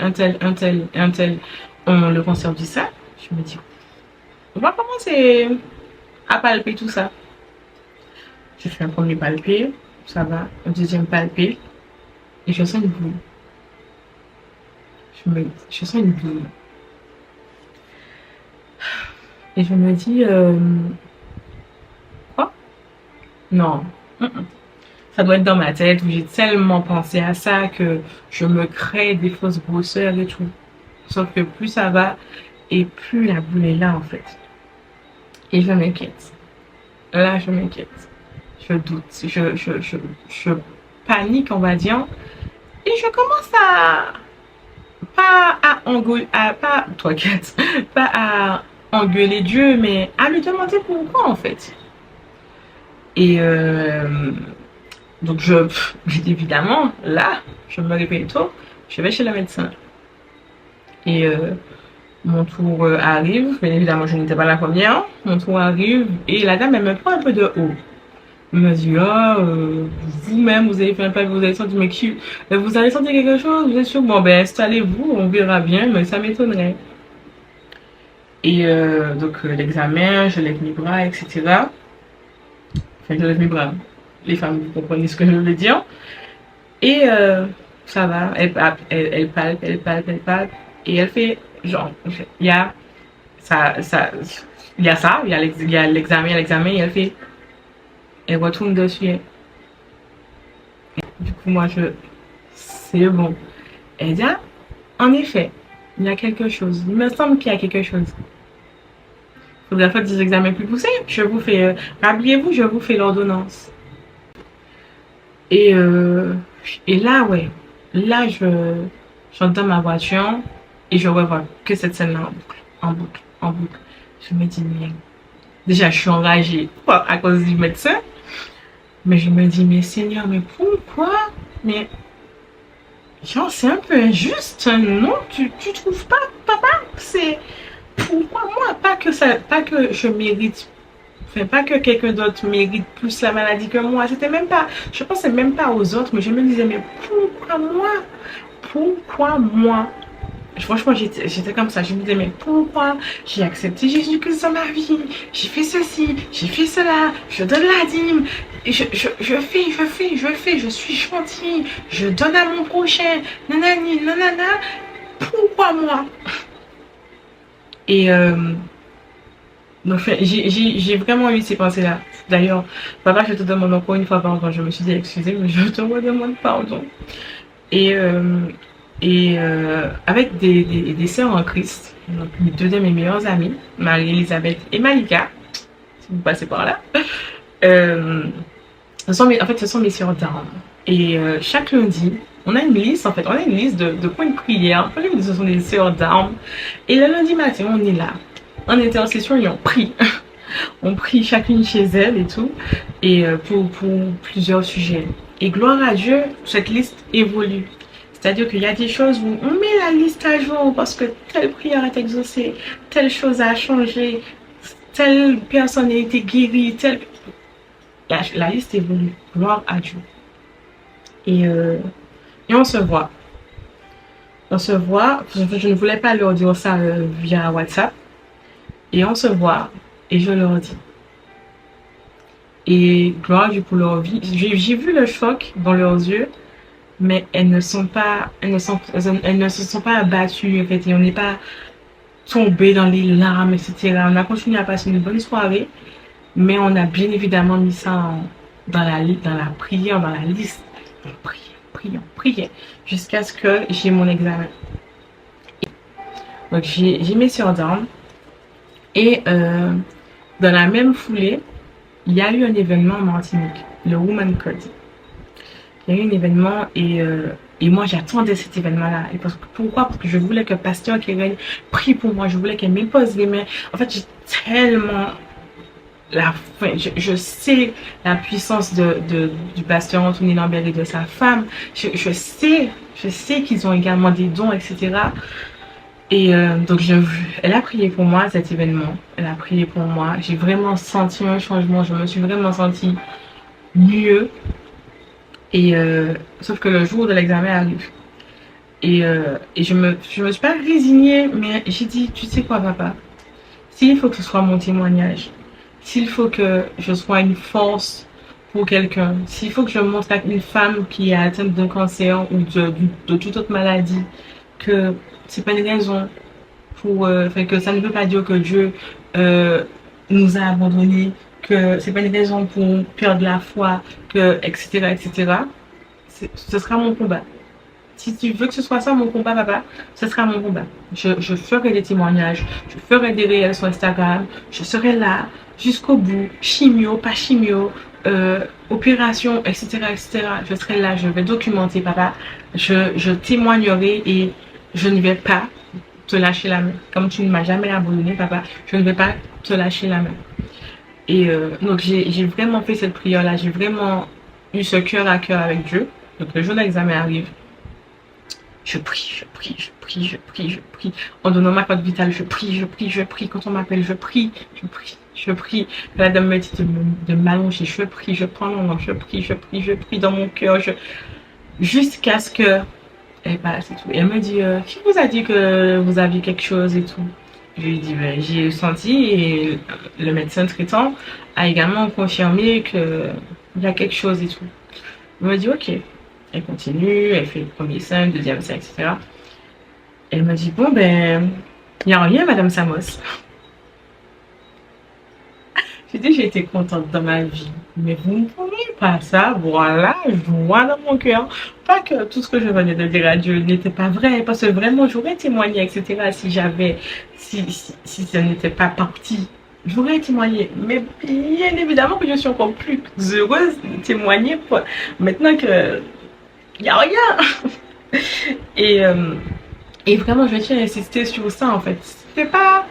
ont le cancer du sein, je me dis, on va commencer à palper tout ça. Je fais un premier palpé, ça va. Un deuxième palpé. Et je sens une boule. Je sens une boule. Et je me dis, quoi? Non. Ça doit être dans ma tête où j'ai tellement pensé à ça que je me crée des fausses grosseurs et tout. Sauf que plus ça va et plus la boule est là en fait. Et je m'inquiète. Là, je m'inquiète. Je doute. Je panique, on va dire. Et je commence pas à engueuler Dieu, mais à lui demander pourquoi en fait. Et donc évidemment, là, je me réveille tôt, je vais chez le médecin. Et mon tour arrive, bien évidemment je n'étais pas la première, mon tour arrive et la dame elle me prend un peu de haut. Elle me dit, vous-même, vous avez fait un pas, vous avez senti, mais vous avez senti quelque chose, vous êtes sûr, bon, ben, installez-vous, on verra bien, mais ça m'étonnerait. Et donc, l'examen, je lève mes bras, etc. Enfin, je lève mes bras. Les femmes, vous comprenez ce que je veux dire. Et ça va, elle palpe. Et elle fait, genre, il y a l'examen, et elle fait, elle retourne dessus. Du coup, moi, c'est bon. Elle dit, ah, en effet, il y a quelque chose. Il me semble qu'il y a quelque chose. Il faudrait faire des examens plus poussés. Je vous fais, rappelez-vous, je vous fais l'ordonnance. Et là, ouais. Là, j'entre dans ma voiture et je revois que cette scène-là en boucle. Je me dis, mais déjà, je suis enragée à cause du médecin. Mais je me dis, mais Seigneur, mais pourquoi? Mais, genre, c'est un peu injuste, non? Tu trouves pas, papa? C'est, pourquoi moi? Pas que je mérite, enfin, pas que quelqu'un d'autre mérite plus la maladie que moi. C'était même pas, je pensais même pas aux autres, mais je me disais, mais pourquoi moi? Pourquoi moi? Franchement, j'étais comme ça. Je me disais, mais pourquoi j'ai accepté Jésus-Christ dans ma vie? J'ai fait ceci, j'ai fait cela, je donne la dîme. Et je fais, je suis gentille, je donne à mon prochain, nanani, nanana. Pourquoi moi? Et Donc, j'ai vraiment eu ces pensées-là. D'ailleurs, papa, je te demande encore une fois pardon. Je me suis dit, excusez, mais je te redemande pardon. Et, euh, avec des sœurs en Christ, donc deux de mes meilleures amies, Marie-Elisabeth et Malika, si vous passez par là, euh, ce sont mes sœurs d'armes. Et chaque lundi, on a une liste, en fait, on a une liste de points de prière. Ce sont des sœurs d'armes. Et le lundi matin, on est là. En intercession et on prie. On prie chacune chez elle et tout. Et pour plusieurs sujets. Et gloire à Dieu, cette liste évolue. C'est-à-dire qu'il y a des choses où on met la liste à jour parce que telle prière est exaucée, telle chose a changé, telle personne a été guérie, la liste évolue. Gloire à Dieu. Et, euh, et on se voit. On se voit. Je ne voulais pas leur dire ça via WhatsApp. Et on se voit. Et je leur dis. Et gloire à Dieu pour leur vie. J'ai vu le choc dans leurs yeux. Mais elles ne se sont pas abattues, en fait, et on n'est pas tombé dans les larmes, etc. On a continué à passer une bonne soirée, mais on a bien évidemment mis ça dans la prière, dans la liste. On priait, on priait, jusqu'à ce que j'ai mon examen. Donc j'ai mes sœurs d'armes, et dans la même foulée, il y a eu un événement en Martinique, le Woman Code. Il y a eu un événement et moi j'attendais cet événement-là. Et pourquoi? Parce que je voulais que Pasteur Keren prie pour moi. Je voulais qu'elle m'impose les mains. En fait, j'ai tellement je sais la puissance du pasteur Anthony Lambert et de sa femme. Je sais qu'ils ont également des dons, etc. Et donc elle a prié pour moi cet événement. Elle a prié pour moi. J'ai vraiment senti un changement. Je me suis vraiment sentie mieux. Et sauf que le jour de l'examen arrive. Et je me suis pas résignée, mais j'ai dit, tu sais quoi, papa? S'il faut que ce soit mon témoignage, s'il faut que je sois une force pour quelqu'un, s'il faut que je montre à une femme qui est atteinte d'un cancer ou de toute autre maladie que c'est pas une raison pour, enfin, que ça ne veut pas dire que Dieu nous a abandonnés, que c'est pas une raison pour perdre la foi, que etc etc. Ce sera mon combat. Si tu veux que ce soit ça mon combat, papa, ce sera mon combat. Je ferai des témoignages, je ferai des réels sur Instagram, je serai là jusqu'au bout, chimio, pas chimio, opération, etc., etc. Je serai là, je vais documenter, papa. Je témoignerai et je ne vais pas te lâcher la main. Comme tu ne m'as jamais abandonné, papa, je ne vais pas te lâcher la main. Et donc j'ai vraiment fait cette prière-là, j'ai vraiment eu ce cœur à cœur avec Dieu. Donc le jour de l'examen arrive. Je prie, je prie, je prie, je prie, je prie. En donnant ma carte vitale, je prie, je prie, je prie. Quand on m'appelle, je prie, je prie, je prie. La dame me dit de m'allonger, je prie, je prends mon nom, je prie, je prie, je prie dans mon cœur, jusqu'à ce que... Et bah, c'est tout. Et elle me dit, qui vous a dit que vous aviez quelque chose et tout? Je lui dis, ben, j'ai senti et le médecin traitant a également confirmé qu'il y a quelque chose et tout. Elle me dit, ok. Elle continue, elle fait le premier sein, le deuxième sein, etc. Elle me dit, bon, ben, il n'y a rien, Madame Samos. J'ai dit, j'ai été contente dans ma vie. Mais vous ne pouvez pas ça. Voilà, je vois dans mon cœur. Pas que tout ce que je venais de dire à Dieu n'était pas vrai. Parce que vraiment, j'aurais témoigné, etc. Si ça n'était pas parti. J'aurais témoigné. Mais bien évidemment que je suis encore plus heureuse de témoigner maintenant que il n'y a rien. Et, euh, et vraiment, je tiens à insister sur ça, en fait. C'était pas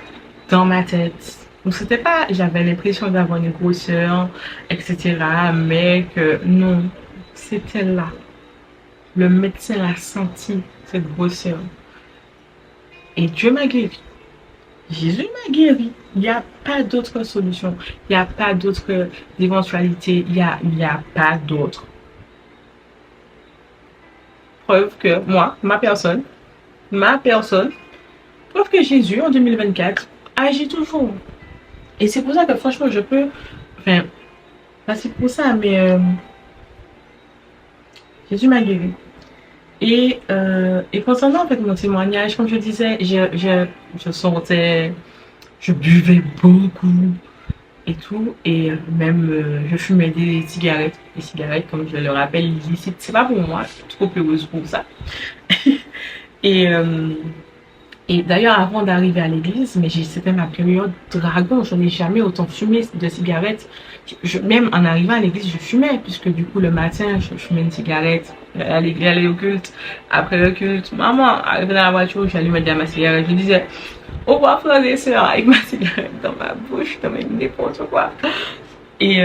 dans ma tête. Donc, c'était pas, j'avais l'impression d'avoir une grosseur, etc. Mais que non, c'était là. Le médecin a senti cette grosseur. Et Dieu m'a guéri. Jésus m'a guéri. Il n'y a pas d'autre solution. Il n'y a pas d'autre éventualité. Il y a pas d'autre. Preuve que moi, ma personne, preuve que Jésus, en 2024, agit toujours. Et c'est pour ça que franchement, je peux... Enfin, pas c'est pour ça, mais Jésus m'a guéri. Et concernant en fait mon témoignage, comme je disais, je sortais je buvais beaucoup et tout. Et même, je fumais des cigarettes. Des cigarettes, comme je le rappelle, illicites. C'est pas pour moi, je suis trop heureuse pour ça. Et, euh, et d'ailleurs, avant d'arriver à l'église, mais c'était ma période dragon. Je n'ai jamais autant fumé de cigarettes. Même en arrivant à l'église, je fumais, puisque du coup, le matin, je fumais une cigarette. J'allais au culte. Après le culte, maman, arrivé dans la voiture, j'allumais déjà ma cigarette. Je disais, au revoir, frères et sœurs, avec ma cigarette dans ma bouche, dans mes n'importe quoi. Et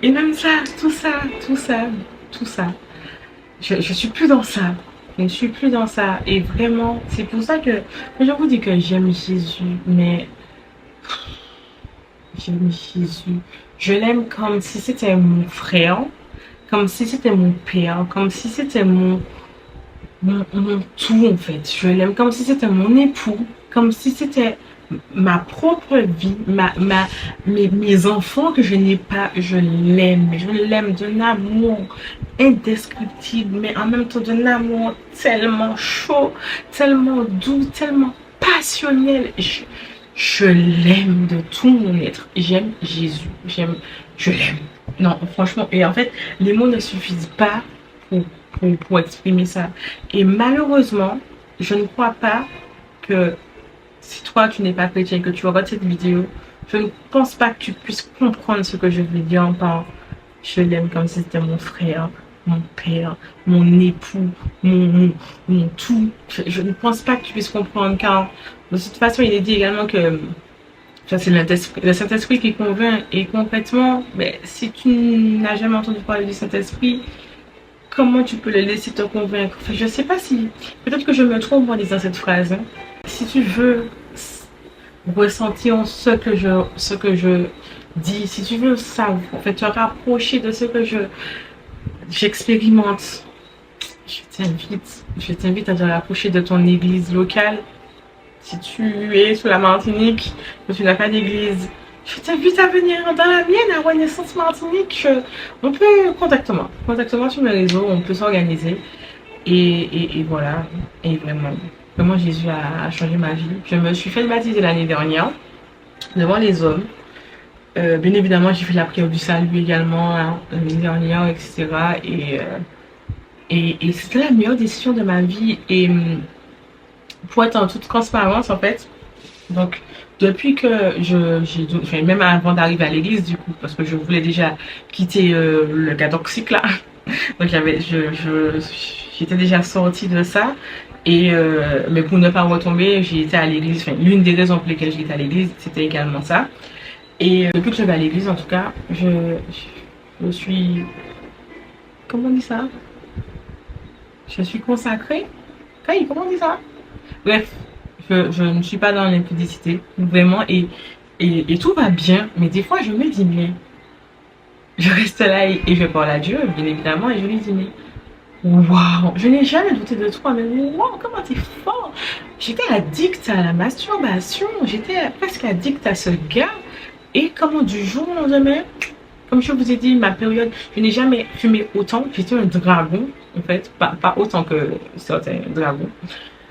même ça, tout ça. Je suis plus dans ça. Je ne suis plus dans ça. Et vraiment, c'est pour ça que je vous dis que j'aime Jésus, mais j'aime Jésus. Je l'aime comme si c'était mon frère, comme si c'était mon père, comme si c'était mon tout en fait. Je l'aime comme si c'était mon époux, comme si c'était ma propre vie, mes enfants que je n'ai pas, je l'aime d'un amour indescriptible, mais en même temps d'un amour tellement chaud, tellement doux, tellement passionnel. Je l'aime de tout mon être. J'aime Jésus. Je l'aime. Non, franchement. Et en fait, les mots ne suffisent pas pour exprimer ça. Et malheureusement, je ne crois pas que si toi, tu n'es pas chrétien et que tu regardes cette vidéo, je ne pense pas que tu puisses comprendre ce que je veux dire par je l'aime comme si c'était mon frère, mon père, mon époux, mon tout. Je ne pense pas que tu puisses comprendre car de toute façon, il est dit également que c'est le Saint-Esprit qui convainc. Et concrètement, mais si tu n'as jamais entendu parler du Saint-Esprit, comment tu peux le laisser te convaincre? Enfin, je ne sais pas si... Peut-être que je me trompe en disant cette phrase. Hein. Si tu veux ressentir ce que je dis, si tu veux savoir, en fait, te rapprocher de ce que j'expérimente, je t'invite à te rapprocher de ton église locale. Si tu es sur la Martinique, que tu n'as pas d'église, je t'invite à venir dans la mienne, à Renaissance Martinique. On peut contacte-moi sur mes réseaux, on peut s'organiser. Et voilà, et vraiment Jésus a changé ma vie. Je me suis fait baptiser l'année dernière, devant les hommes. Bien évidemment, j'ai fait la prière du salut également hein, l'année dernière, etc. Et c'était la meilleure décision de ma vie. Et pour être en toute transparence, en fait, donc depuis que enfin, même avant d'arriver à l'église, du coup, parce que je voulais déjà quitter le gars toxique là, donc j'étais déjà sortie de ça. Mais pour ne pas retomber, j'ai été à l'église. Enfin, l'une des raisons pour lesquelles j'étais à l'église, c'était également ça. Et depuis que je vais à l'église, en tout cas, je suis... Comment on dit ça? Je suis consacrée. Comment on dit ça? Bref, je ne suis pas dans l'impudicité, vraiment. Et tout va bien. Mais des fois, je me dis, mais... Je reste là et je parle à Dieu, bien évidemment, et je lui dis, mais... Waouh, je n'ai jamais douté de toi, mais waouh, comment t'es fort! J'étais addict à la masturbation, j'étais presque addict à ce gars. Et comment du jour au lendemain, comme je vous ai dit, ma période, je n'ai jamais fumé autant. J'étais un dragon, en fait, pas autant que certains dragons.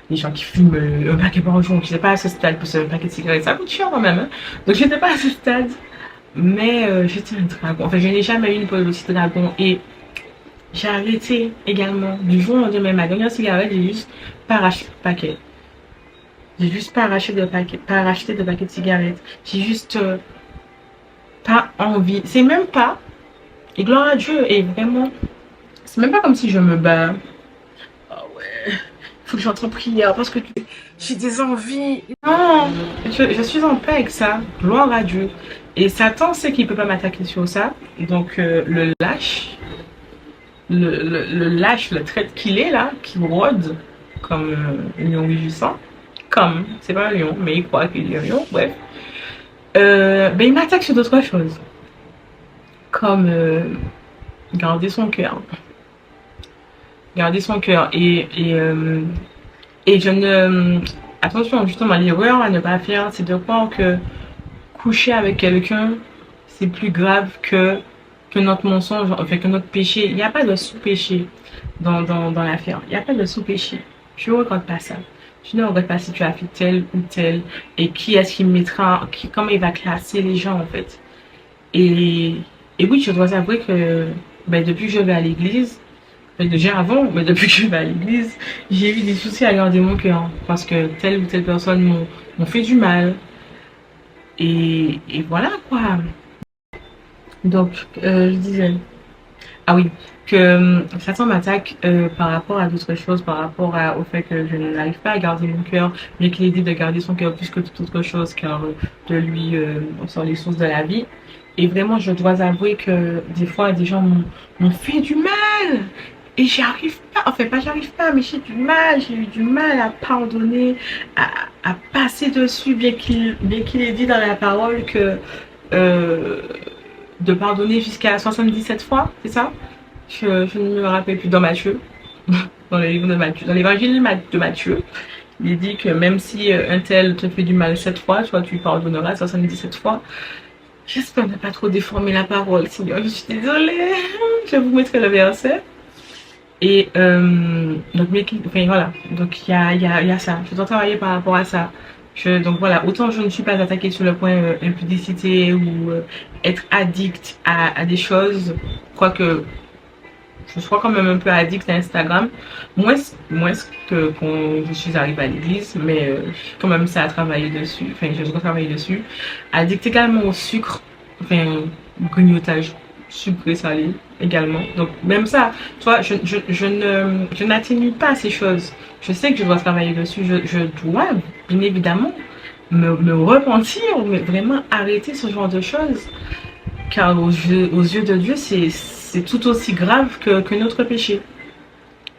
Les gens qui fument un paquet par jour, je n'étais pas à ce stade, parce qu'un paquet de cigarettes, ça coûte cher quand même. Hein. Donc je n'étais pas à ce stade, mais j'étais un dragon. Enfin, je n'ai jamais eu une période aussi dragon. Et j'ai arrêté également. Du jour au lendemain, ma dernière cigarette, j'ai juste pas arraché de paquet. J'ai juste pas arraché de paquet, pas racheté de paquet de cigarettes. J'ai juste pas envie. C'est même pas, et gloire à Dieu, et vraiment, c'est même pas comme si je me bats. Ah ouais, faut que j'entre en prière parce que j'ai des envies. Non, je suis en paix avec ça. Gloire à Dieu. Et Satan sait qu'il peut pas m'attaquer sur ça. Donc le lâche. Le lâche, le trait qu'il est là, qui rôde comme un lion rugissant. Comme, c'est pas un lion, mais il croit qu'il est un lion, bref. Ben il m'attaque sur d'autres choses. Comme garder son cœur. Garder son cœur. Et je ne... Attention, justement, l'erreur à ne pas faire, c'est de croire que coucher avec quelqu'un, c'est plus grave que notre mensonge, enfin que notre péché. Il n'y a pas de sous-péché dans l'affaire. Il n'y a pas de sous-péché. Je ne regarde pas ça. Tu ne regrettes pas si tu as fait tel ou tel. Et qui est-ce qui mettra, comment il va classer les gens en fait. Et, et oui, je dois avouer que ben, depuis que je vais à l'église, déjà avant, mais depuis que je vais à l'église, j'ai eu des soucis à garder mon cœur. Parce que telle ou telle personne m'ont fait du mal. Et voilà quoi. Donc, je disais, ah oui, que Satan m'attaque par rapport à d'autres choses, par rapport au fait que je n'arrive pas à garder mon cœur, mais qu'il est dit de garder son cœur plus que toute autre chose, car de lui sont les sources de la vie. Et vraiment, je dois avouer que des fois, des gens m'ont fait du mal. Et j'y arrive pas, enfin pas j'arrive pas, mais j'ai eu du mal à pardonner, à passer dessus, bien qu'il ait dit dans la parole que euh, de pardonner jusqu'à 77 fois, c'est ça? Je ne me rappelle plus dans Matthieu, dans le livre de Matthieu, dans l'évangile de Matthieu, il dit que même si un tel te fait du mal 7 fois, toi tu lui pardonneras 77 fois. J'espère ne pas trop déformer la parole, Seigneur, je suis désolée. Je vous mettrai le verset. Et donc, enfin, voilà, donc il y a ça. Je dois travailler par rapport à ça. Donc voilà, autant je ne suis pas attaquée sur le point impudicité ou être addict à des choses, quoique je sois quand même un peu addict à Instagram, moins que quand je suis arrivée à l'église, mais quand même ça à travailler dessus, enfin je dois travailler dessus. Addict également au sucre, enfin grignotage, sucré salé également. Donc même ça, toi, je n'atténue pas ces choses. Je sais que je dois travailler dessus, je dois bien évidemment me repentir, mais vraiment arrêter ce genre de choses. Car aux yeux de Dieu, c'est tout aussi grave que notre péché.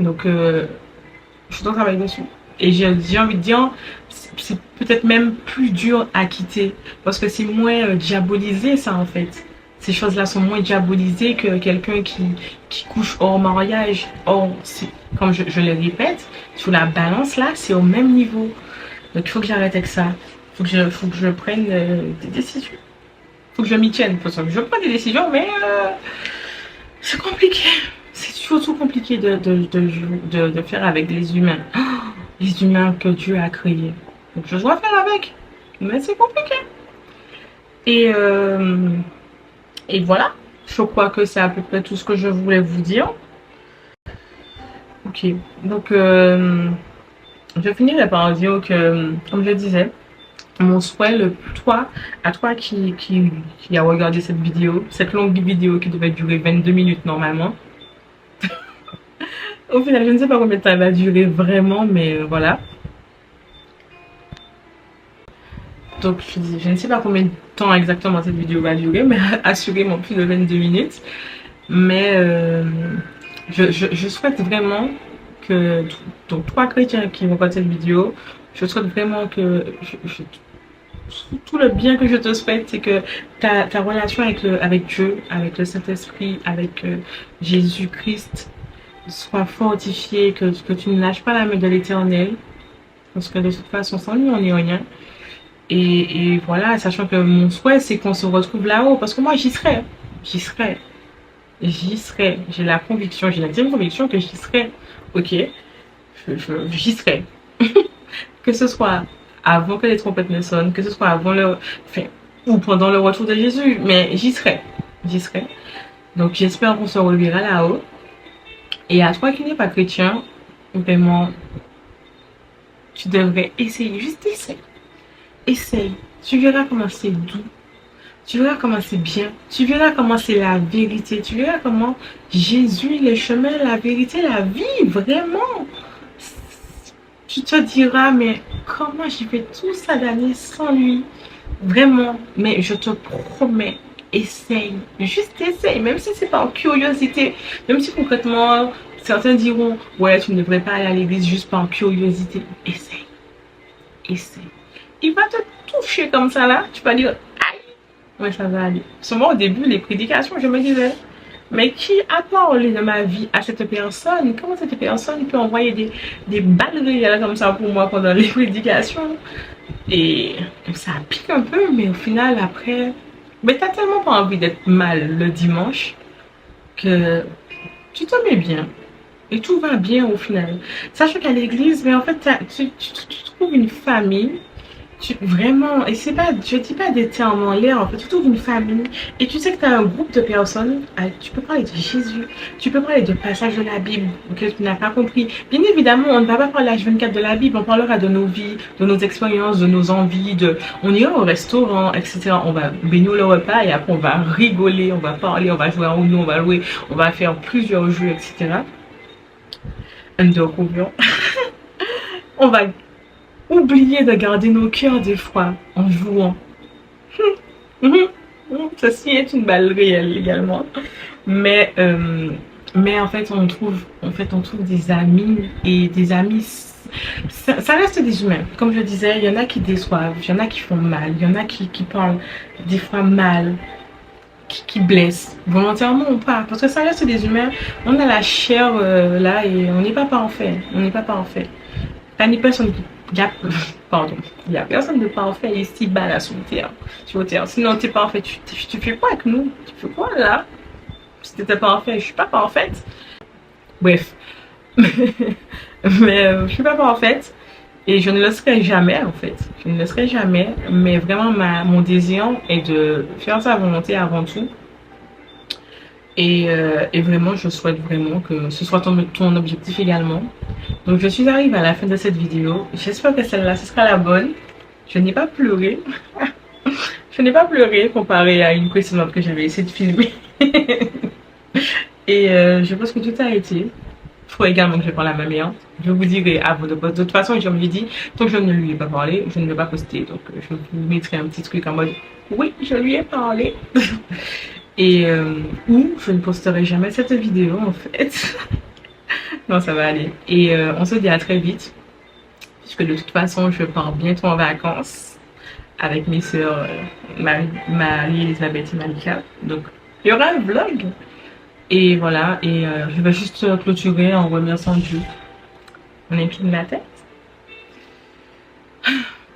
Donc, je dois travailler dessus. Et j'ai envie de dire, c'est peut-être même plus dur à quitter. Parce que c'est moins diabolisé, ça, en fait. Ces choses-là sont moins diabolisées que quelqu'un qui couche hors mariage. Or, comme je le répète, sur la balance, là, c'est au même niveau. Donc, il faut que j'arrête avec ça. Faut que je prenne des décisions. Faut que je m'y tienne. Faut que je prenne des décisions, mais c'est compliqué. C'est surtout compliqué de faire avec les humains. Oh, les humains que Dieu a créés. Donc je dois faire avec. Mais c'est compliqué. Et, euh, et voilà. Je crois que c'est à peu près tout ce que je voulais vous dire. Ok. Donc, je finirai par dire que, comme je disais, mon souhait, à toi qui a regardé cette vidéo, cette longue vidéo qui devait durer 22 minutes normalement. Au final, je ne sais pas combien de temps elle va durer vraiment, mais voilà. Donc, je ne sais pas combien de temps exactement cette vidéo va durer, mais assurément plus de 22 minutes. Mais je souhaite vraiment que, donc, toi chrétiens qui regardent cette vidéo, je souhaite vraiment que tout le bien que je te souhaite, c'est que ta relation avec Dieu, avec le Saint-Esprit, avec Jésus-Christ soit fortifiée, que tu ne lâches pas la main de l'Éternel, parce que de toute façon, sans lui, on n'est rien. Et voilà, sachant que mon souhait, c'est qu'on se retrouve là-haut, parce que moi, j'y serai, j'ai la conviction, j'ai la deuxième conviction que j'y serai, ok, j'y serai. Que ce soit avant que les trompettes ne sonnent, que ce soit avant enfin, ou pendant le retour de Jésus, mais j'y serai. Donc j'espère qu'on se reverra là-haut. Et à toi qui n'es pas chrétien, vraiment, tu devrais essayer, juste essaye. Essaye. Tu verras comment c'est doux. Tu verras comment c'est bien. Tu verras comment c'est la vérité. Tu verras comment Jésus, le chemin, la vérité, la vie, vraiment. Tu te diras, mais comment j'ai fait tout ça d'années sans lui? Vraiment, mais je te promets, essaye. Juste essaye, même si c'est par curiosité. Même si concrètement, certains diront, ouais, tu ne devrais pas aller à l'église juste par curiosité. Essaye. Essaye. Il va te toucher comme ça là. Tu vas dire, aïe, ouais, ça va aller. Seulement au début, les prédications, je me disais, mais qui a parlé de ma vie à cette personne? Comment cette personne peut envoyer des balles réelles comme ça pour moi pendant les prédications? Et ça pique un peu, mais au final, après, mais t'as tellement pas envie d'être mal le dimanche que tu te mets bien. Et tout va bien au final. Sachant qu'à l'église, mais en fait, tu trouves une famille. Vraiment, et c'est pas, je dis pas des termes en l'air, en fait, tu trouves une famille et tu sais que tu as un groupe de personnes, tu peux parler de Jésus, tu peux parler de passages de la Bible que tu n'as pas compris. Bien évidemment, on ne va pas parler H24 de la Bible, on parlera de nos vies, de nos expériences, de nos envies, on ira au restaurant, etc. On va baigner le repas et après on va rigoler, on va parler, on va jouer à Uno, on va jouer, on va faire plusieurs jeux, etc. On va oublier de garder nos cœurs des fois en jouant. Ceci est une balle réelle également. Mais, mais en fait, on trouve des amis et des amis. Ça reste des humains. Comme je disais, il y en a qui déçoivent, il y en a qui font mal, il y en a qui parlent des fois mal, qui blessent, volontairement ou pas. Parce que ça reste des humains. On a la chair là et on n'est pas parfait. On n'est pas parfait. Pas ni personne qui. Pardon. Il n'y a personne de parfait ici bas là sur terre. Sinon, tu es parfait. Tu fais quoi avec nous? Tu fais quoi là? Si tu étais parfait, je suis pas parfaite. Bref. Mais je suis pas parfaite. Et je ne le serai jamais en fait. Je ne le serai jamais. Mais vraiment, mon désir est de faire sa volonté avant tout. Et vraiment, je souhaite vraiment que ce soit ton objectif également. Donc, je suis arrivée à la fin de cette vidéo. J'espère que celle-là, ce sera la bonne. Je n'ai pas pleuré. Je n'ai pas pleuré comparé à une précédente que j'avais essayé de filmer. Et je pense que tout a été. Il faut également que je parle à ma mère. Je vous dirai avant de poster. De toute façon, je me dit, tant que je ne lui ai pas parlé, je ne vais pas poster. Donc, je vous mettrai un petit truc en mode, oui, je lui ai parlé. Et ou je ne posterai jamais cette vidéo en fait. Non, ça va aller. Et on se dit à très vite. Puisque de toute façon, je pars bientôt en vacances avec mes sœurs Marie, Elisabeth et Malika. Donc, il y aura un vlog. Et voilà. Et je vais juste clôturer en remerciant Dieu. On incline la tête.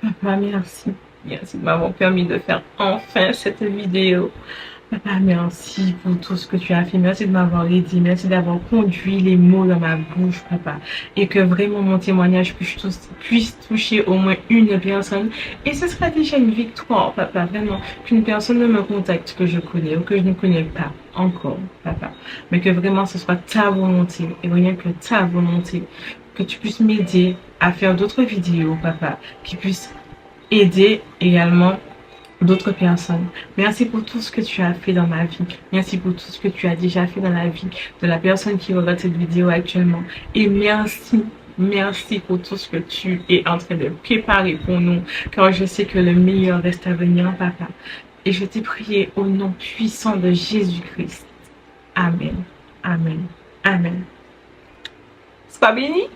Papa, merci. Merci de m'avoir permis de faire enfin cette vidéo. Papa, merci pour tout ce que tu as fait. Merci de m'avoir aidé. Merci d'avoir conduit les mots dans ma bouche, papa. Et que vraiment mon témoignage puisse toucher au moins une personne. Et ce sera déjà une victoire, papa. Vraiment, qu'une personne ne me contacte que je connais ou que je ne connais pas encore, papa. Mais que vraiment ce soit ta volonté. Et rien que ta volonté. Que tu puisses m'aider à faire d'autres vidéos, papa. Qui puissent aider également d'autres personnes. Merci pour tout ce que tu as fait dans ma vie. Merci pour tout ce que tu as déjà fait dans la vie de la personne qui regarde cette vidéo actuellement. Et merci pour tout ce que tu es en train de préparer pour nous. Car je sais que le meilleur reste à venir, papa. Et je t'ai prié au nom puissant de Jésus-Christ. Amen. Amen. Amen. Sois béni.